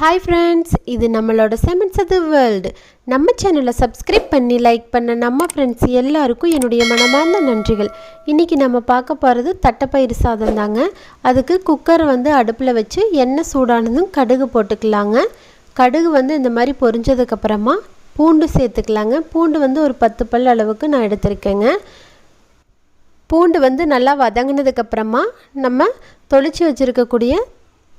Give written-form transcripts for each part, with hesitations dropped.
Hi friends, இது நம்மளோட sam&sadhu world. நம்ம சேனலை சப்ஸ்கிரைப் பண்ணி லைக் பண்ண நம்ம ஃப்ரெண்ட்ஸ் எல்லாருக்கும் என்னுடைய மனமார்ந்த நன்றிகள். இன்னைக்கு நம்ம பார்க்க போறது தட்டப்பயிறு சாதம் தாங்க. அதுக்கு குக்கர் அடுப்புல வச்சு எண்ணெய் சூடானதும் கடுகு போட்டுக்கலாங்க. கடுகு இந்த மாதிரி பொரிஞ்சதுக்கு அப்புறமா பூண்டு சேர்த்துக்கலாங்க. பூண்டு ஒரு 10 பல் அளவுக்கு நான் எடுத்துர்க்கேங்க. பூண்டு நல்லா வதங்கினதுக்கு அப்புறமா நம்ம தொளிச்சு வச்சிருக்க கூடிய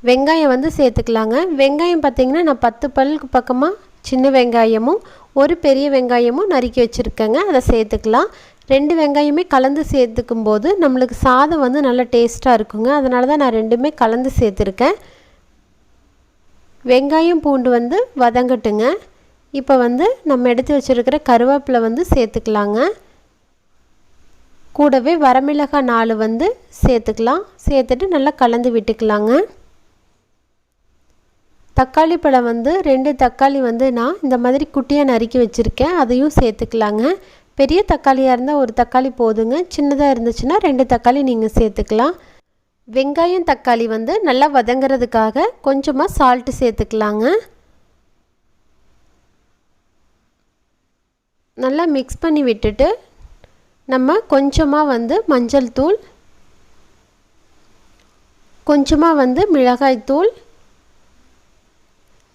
வெங்காயம் சேர்த்துக்கலாங்க. வெங்காயம் பார்த்தீங்கன்னா நான் 10 பல்லுக்கு பக்கமாக சின்ன வெங்காயமும் ஒரு பெரிய வெங்காயமும் நறுக்கி வச்சுருக்கேங்க. அதை சேர்த்துக்கலாம். 2 வெங்காயமே கலந்து சேர்த்துக்கும் போது நம்மளுக்கு சாதம் நல்லா டேஸ்ட்டாக இருக்குங்க. அதனால தான் நான் ரெண்டுமே கலந்து சேர்த்துருக்கேன். வெங்காயம் பூண்டு வதங்கட்டுங்க. இப்போ நம்ம எடுத்து வச்சுருக்கிற கருவேப்பிலை சேர்த்துக்கலாங்க. கூடவே வரமிளகாய் 4 சேர்த்துக்கலாம். சேர்த்துட்டு நல்லா கலந்து விட்டுக்கலாங்க. தக்காளி பழம் 2 தக்காளி நான் இந்த மாதிரி குட்டியாக நறுக்கி வச்சுருக்கேன். அதையும் சேர்த்துக்கலாங்க. பெரிய தக்காளியாக இருந்தால் ஒரு தக்காளி போதுங்க. சின்னதாக இருந்துச்சுன்னா 2 தக்காளி நீங்கள் சேர்த்துக்கலாம். வெங்காயம் தக்காளி நல்லா வதங்கிறதுக்காக கொஞ்சமாக சால்ட்டு சேர்த்துக்கலாங்க. நல்லா மிக்ஸ் பண்ணி விட்டுட்டு நம்ம கொஞ்சமாக மஞ்சள் தூள், கொஞ்சமாக மிளகாய் தூள்,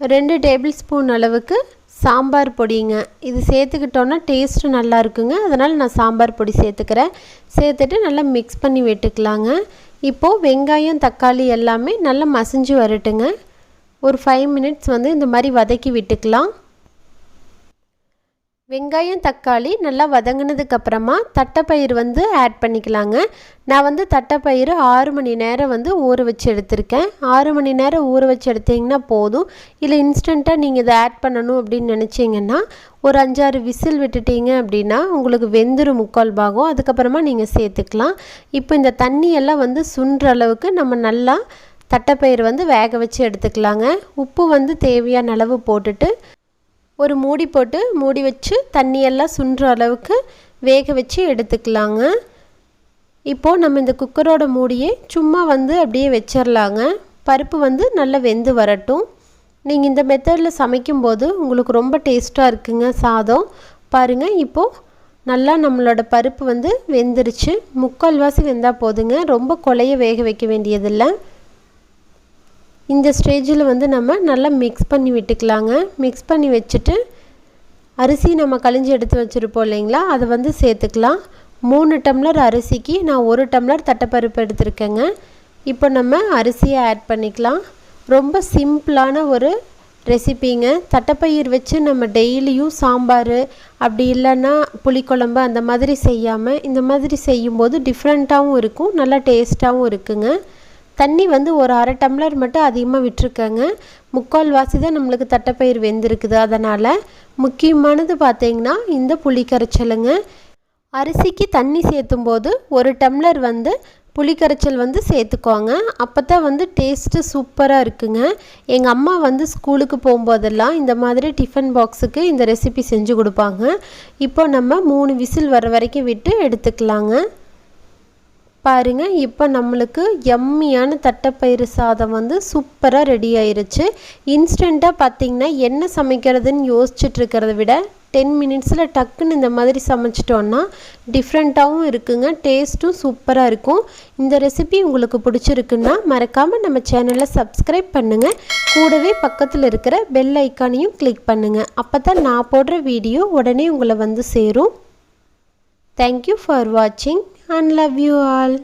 2 டேபிள் ஸ்பூன் அளவுக்கு சாம்பார் பொடிங்க. இது சேர்த்துக்கிட்டோன்னா டேஸ்ட்டு நல்லா இருக்குங்க. அதனால் நான் சாம்பார் பொடி சேர்த்துக்கிறேன். சேர்த்துட்டு நல்லா மிக்ஸ் பண்ணி விட்டுக்கலாங்க. இப்போது வெங்காயம் தக்காளி எல்லாமே நல்லா மசிஞ்சு வரட்டுங்க. ஒரு 5 மினிட்ஸ் இந்த மாதிரி வதக்கி விட்டுக்கலாம். வெங்காயம் தக்காளி நல்லா வதங்கினதுக்கப்புறமா தட்டைப்பயிறு ஆட் பண்ணிக்கலாங்க. நான் தட்டைப்பயிறு 6 மணி நேரம் ஊற வச்சு எடுத்திருக்கேன். 6 மணி நேரம் ஊற வச்சு எடுத்திங்கன்னா போதும். இல்லை இன்ஸ்டண்ட்டாக நீங்கள் இதை ஆட் பண்ணணும் அப்படின்னு நினச்சிங்கன்னா ஒரு 5-6 விசில் விட்டுட்டீங்க அப்படின்னா உங்களுக்கு வெந்துடும் முக்கால் பாகம். அதுக்கப்புறமா நீங்கள் சேர்த்துக்கலாம். இப்போ இந்த தண்ணியெல்லாம் சுண்டுற அளவுக்கு நம்ம நல்லா தட்டைப்பயிறு வேக வச்சு எடுத்துக்கலாங்க. உப்பு தேவையான அளவு போட்டுட்டு ஒரு மூடி போட்டு மூடி வச்சு தண்ணியெல்லாம் சுண்டுற அளவுக்கு வேக வச்சு எடுத்துக்கலாங்க. இப்போது நம்ம இந்த குக்கரோட மூடியே சும்மா அப்படியே வச்சிடலாங்க. பருப்பு நல்லா வெந்து வரட்டும். நீங்கள் இந்த மெத்தடில் சமைக்கும்போது உங்களுக்கு ரொம்ப டேஸ்ட்டாக இருக்குங்க சாதம். பாருங்கள், இப்போது நல்லா நம்மளோட பருப்பு வெந்துருச்சு. முக்கால்வாசி வெந்தால் போதுங்க. ரொம்ப கொலைய வேக வைக்க வேண்டியதில்லை. இந்த ஸ்டேஜில் நம்ம நல்லா மிக்ஸ் பண்ணி விட்டுக்கலாங்க. மிக்ஸ் பண்ணி வச்சுட்டு அரிசி நம்ம கழிஞ்சி எடுத்து வச்சுருப்போம் இல்லைங்களா, அதை சேர்த்துக்கலாம். 3 டம்ளர் அரிசிக்கு நான் 1 டம்ளர் தட்டைப்பருப்பு எடுத்துருக்கேங்க. இப்போ நம்ம அரிசியை ஆட் பண்ணிக்கலாம். ரொம்ப சிம்பிளான ஒரு ரெசிபிங்க. தட்டைப்பயிர் வச்சு நம்ம டெய்லியும் சாம்பார் அப்படி இல்லைன்னா புளிக்குழம்பு அந்த மாதிரி செய்யாமல் இந்த மாதிரி செய்யும்போது டிஃப்ரெண்ட்டாகவும் இருக்கும், நல்லா டேஸ்ட்டாகவும் இருக்குங்க. தண்ணி ஒரு 1/2 டம்ளர் மட்டும் அதிகமாக விட்டுருக்கேங்க. முக்கால் வாசி தான் நம்மளுக்கு தட்டைப்பயிர் வெந்திருக்குது. அதனால் முக்கியமானது பார்த்திங்கன்னா இந்த புளி கரைச்சலுங்க. அரிசிக்கு தண்ணி சேர்த்தும் போது 1 டம்ளர் புளி கரைச்சல் சேர்த்துக்கோங்க. அப்போ தான் டேஸ்ட்டு சூப்பராக இருக்குங்க. எங்கள் அம்மா ஸ்கூலுக்கு போகும்போதெல்லாம் இந்த மாதிரி டிஃபன் பாக்ஸுக்கு இந்த ரெசிபி செஞ்சு கொடுப்பாங்க. இப்போ நம்ம 3 விசில் வர வரைக்கும் விட்டு எடுத்துக்கலாங்க. பாருங்கள், இப்போ நம்மளுக்கு எம்மியான தட்டைப்பயிறு சாதம் சூப்பராக ரெடி ஆயிருச்சு. இன்ஸ்டண்ட்டாக பார்த்திங்கன்னா என்ன சமைக்கிறதுன்னு யோசிச்சுட்டு இருக்கிறத விட 10 மினிட்ஸில் டக்குன்னு இந்த மாதிரி சமைச்சிட்டோன்னா டிஃப்ரெண்ட்டாகவும் இருக்குங்க. டேஸ்ட்டும் சூப்பராக இருக்கும். இந்த ரெசிபி உங்களுக்கு பிடிச்சிருக்குன்னா மறக்காமல் நம்ம சேனலை சப்ஸ்கிரைப் பண்ணுங்கள். கூடவே பக்கத்தில் இருக்கிற பெல் ஐக்கானையும் கிளிக் பண்ணுங்கள். அப்போ தான் நான் போடுற வீடியோ உடனே உங்களை சேரும். தேங்க்யூ ஃபார் வாட்சிங் and love you all.